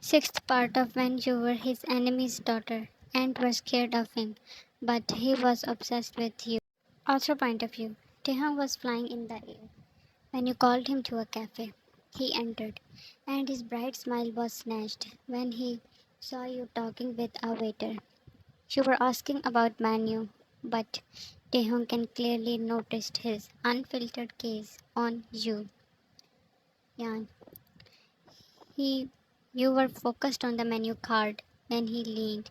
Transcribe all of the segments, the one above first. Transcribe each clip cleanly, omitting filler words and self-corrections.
Sixth part of When You Were His Enemy's Daughter and Were Scared of Him, but he was obsessed with you. Author point of view. Taehyung was flying in the air when you called him to a cafe. He entered, and his bright smile was snatched when he saw you talking with a waiter. You were asking about menu, but Taehyung can clearly noticed his unfiltered gaze on you. Yan. He you were focused on the menu card when he leaned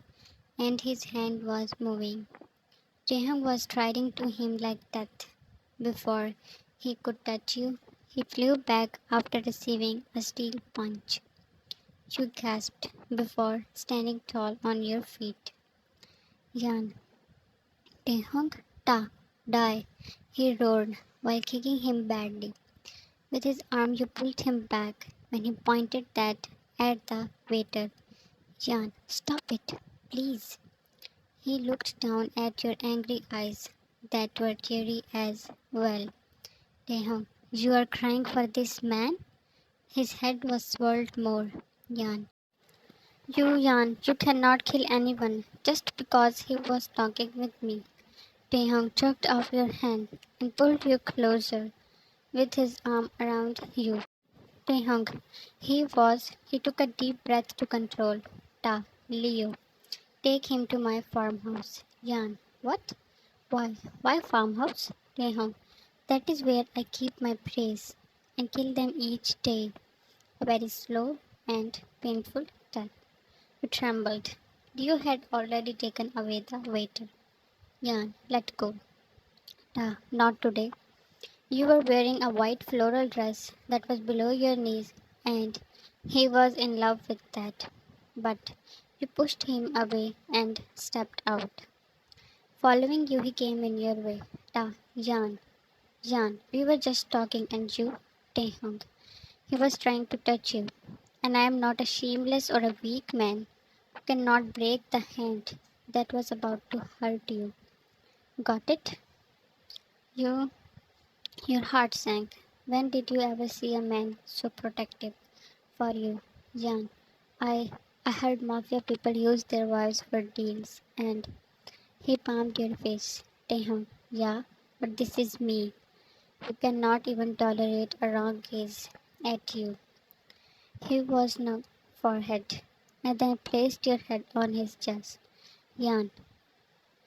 and his hand was moving. Taehyung was striding to him like death. Before he could touch you, he flew back after receiving a steel punch. You gasped before standing tall on your feet. Yan, Taehyung, ta, die, he roared while kicking him badly. With his arm, you pulled him back when he pointed that at the waiter. Yan, stop it, please. He looked down at your angry eyes that were teary as well. Taehyung, you are crying for this man? His head was swirled more. Yan, you cannot kill anyone just because he was talking with me. Taehyung jerked off your hand and pulled you closer with his arm around you. Taehyung, he took a deep breath to control. Leo, take him to my farmhouse. Yan, what? Why? Why farmhouse? Taehyung, that is where I keep my prey and kill them each day. A very slow and painful death. You trembled. You had already taken away the waiter. Yan, let go. Not today. You were wearing a white floral dress that was below your knees, and he was in love with that. But you pushed him away and stepped out. Following you, he came in your way. Jan, we were just talking, and you, Taehyung. He was trying to touch you, and I am not a shameless or a weak man who cannot break the hand that was about to hurt you. Got it? You, your heart sank. When did you ever see a man so protective for you, Jan? I, I heard mafia people use their wives for deals, and he palmed your face. Taehyung, yeah, but this is me. Who cannot even tolerate a wrong gaze at you. He was no forehead, and then placed your head on his chest. Yan,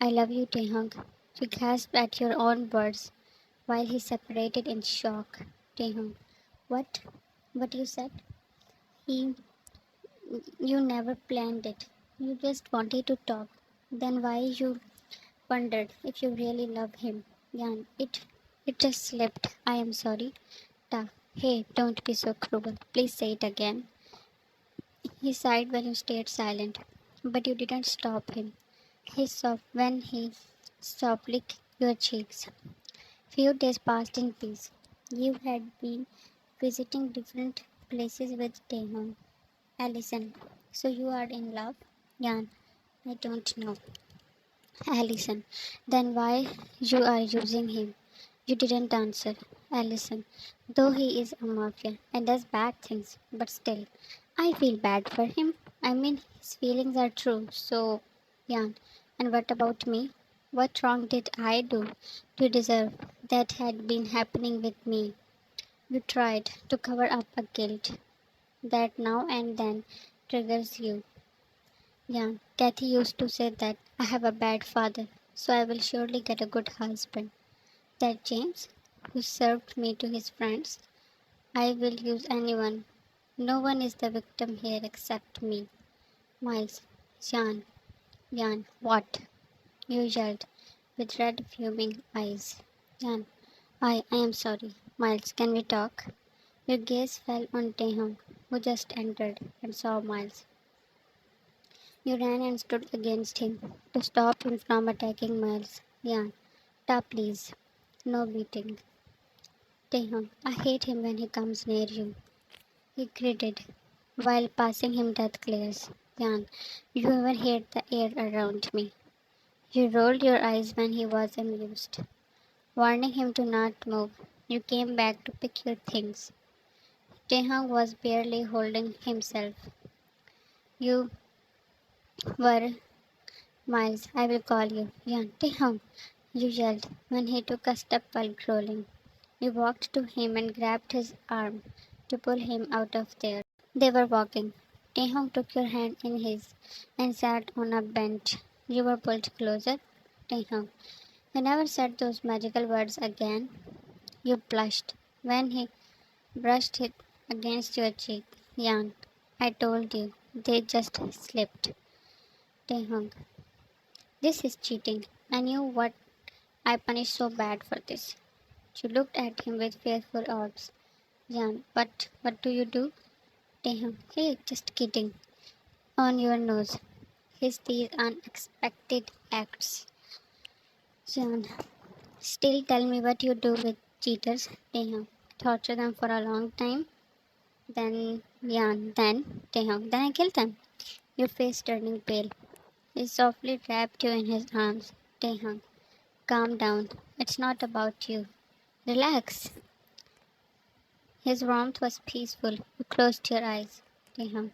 I love you, Taehyung. You gasped at your own words while he separated in shock. Taehyung, what? What you said? He, you never planned it. You just wanted to talk. Then why you wondered if you really love him? Yan, it just slipped. I am sorry. Hey, don't be so cruel. Please say it again. He sighed when you stayed silent, but you didn't stop him. When he softly licked your cheeks. Few days passed in peace. You had been visiting different places with Taehyung. Allison, so you are in love? Yan, I don't know. Allison, then why you are using him? You didn't answer. Allison, though he is a mafia and does bad things, but still, I feel bad for him. I mean, his feelings are true, so, Yan. And what about me? What wrong did I do to deserve that had been happening with me? You tried to cover up a guilt that now and then triggers you. Yan, Kathy used to say that I have a bad father, so I will surely get a good husband. That James, who served me to his friends, I will use anyone. No one is the victim here except me. Miles, Jan, Jan, what? You yelled with red, fuming eyes. Jan, I am sorry. Miles, can we talk? Your gaze fell on Taehyung, who just entered and saw Miles. You ran and stood against him to stop him from attacking Miles. Jan, please. No beating. Taehyung, I hate him when he comes near you. He gritted while passing him death glares. Jan, you even hate the air around me. You rolled your eyes when he was amused. Warning him to not move, you came back to pick your things. Taehyung was barely holding himself. You were Miles, I will call you. Yan, Taehyung, you yelled when he took a step while crawling. You walked to him and grabbed his arm to pull him out of there. They were walking. Taehyung took your hand in his and sat on a bench. You were pulled closer. Taehyung, I never said those magical words again. You blushed when he brushed it against your cheek. Yan, I told you, they just slipped. Taehyung, this is cheating. I knew what I punished so bad for this. She looked at him with fearful eyes. Yan, but what do you do? Taehyung, hey, just kidding. On your nose. These unexpected acts. Yan, still tell me what you do with cheaters. Taehyung, torture them for a long time. Taehyung, then I kill them. Your face turning pale. He softly wrapped you in his arms. Taehyung, calm down. It's not about you. Relax. His warmth was peaceful. You closed your eyes. Taehyung,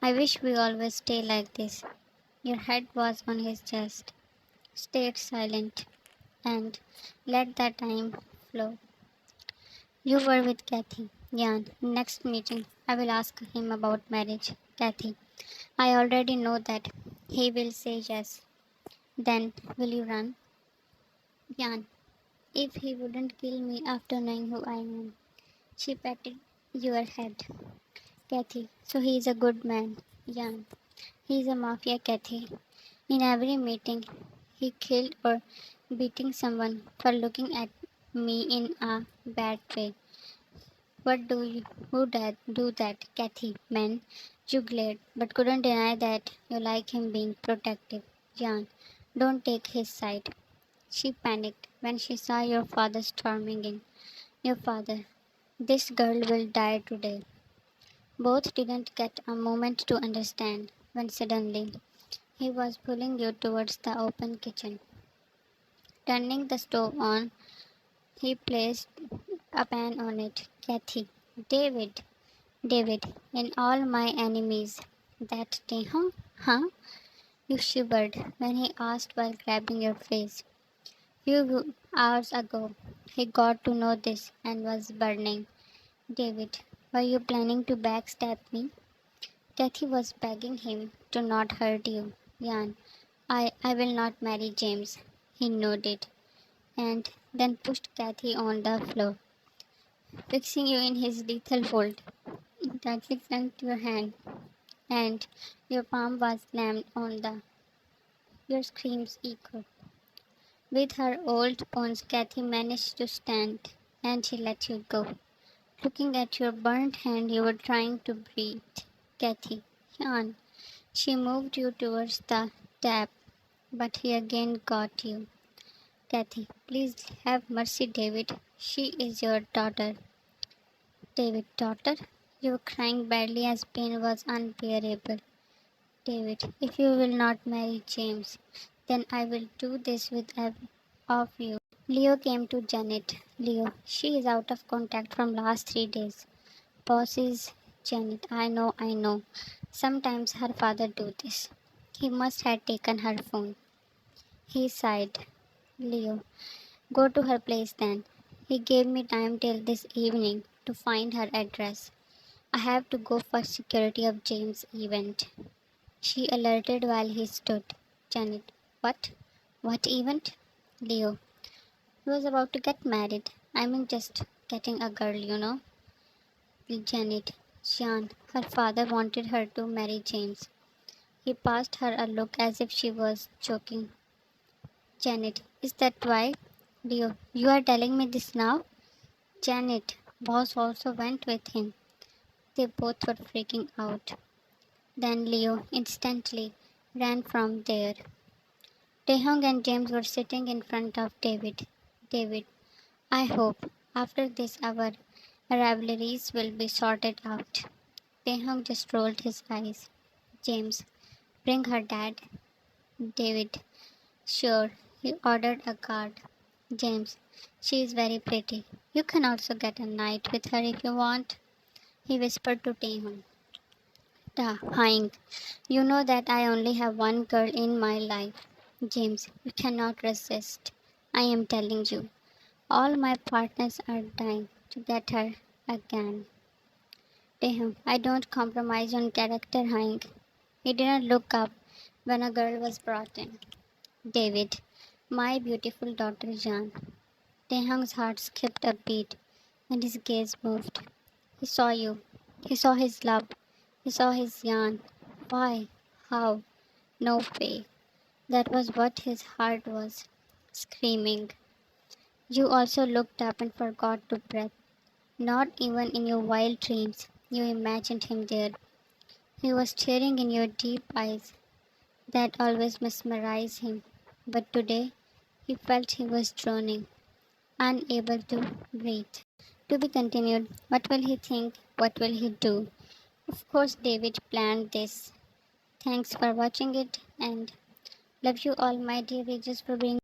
I wish we always stay like this. Your head was on his chest. Stayed silent and let the time flow. You were with Kathy. Yan, next meeting, I will ask him about marriage. Kathy, I already know that. He will say yes. Then, will you run? Yan, if he wouldn't kill me after knowing who I am. She patted your head. Kathy, so he is a good man. Yan, he is a mafia, Kathy. In every meeting, he killed or beating someone for looking at me in a bad way. What do you who did do that, Kathy? Man, you glared, but couldn't deny that you like him being protective. Jan, don't take his side. She panicked when she saw your father storming in. Your father, this girl will die today. Both didn't get a moment to understand when suddenly he was pulling you towards the open kitchen. Turning the stove on, he placed a pan on it. Kathy, David, David, in all my enemies. That Taehyung? Huh? You shivered when he asked while grabbing your face. Few hours ago, he got to know this and was burning. David, were you planning to backstab me? Kathy was begging him to not hurt you. Yan, I will not marry James. He nodded and then pushed Kathy on the floor, fixing you in his lethal hold. Kathy clenched your hand and your palm was slammed on the. Your screams echoed. With her old bones, Kathy managed to stand and she let you go. Looking at your burnt hand, you were trying to breathe. Kathy, Yan. She moved you towards the tap, but he again got you. Kathy, please have mercy, David. She is your daughter. David, daughter? You were crying badly as pain was unbearable. David, if you will not marry James, then I will do this with every of you. Leo came to Janet. Leo, she is out of contact from last 3 days. Boss is Janet. I know. Sometimes her father do this. He must have taken her phone. He sighed. Leo, go to her place then. He gave me time till this evening to find her address. I have to go for security of James' event. She alerted while he stood. Janet, what? What event? Leo, he was about to get married. I mean, just getting a girl, you know. Janet, Jean, her father wanted her to marry James. He passed her a look as if she was joking. Janet, is that why? Leo, you are telling me this now? Janet, boss also went with him. They both were freaking out. Then Leo instantly ran from there. Dehong and James were sitting in front of David. David, I hope after this our rivalries will be sorted out. Taehyung just rolled his eyes. James, bring her dad. David, sure. He ordered a guard. James, she is very pretty. You can also get a night with her if you want. He whispered to Taehyung. Taehyung, you know that I only have one girl in my life. James, you cannot resist. I am telling you. All my partners are dying to get her again. Taehyung, I don't compromise on character, Hyung. He didn't look up when a girl was brought in. David, my beautiful daughter Jan. Taehyung's heart skipped a beat and his gaze moved. He saw you. He saw his love. He saw his yarn. Why? How? No way. That was what his heart was screaming. You also looked up and forgot to breathe. Not even in your wild dreams you imagined him there. He was staring in your deep eyes that always mesmerized him. But today he felt he was drowning, unable to breathe. To be continued. What will he think? What will he do? Of course, David planned this. Thanks for watching it and love you all, my dear readers, for being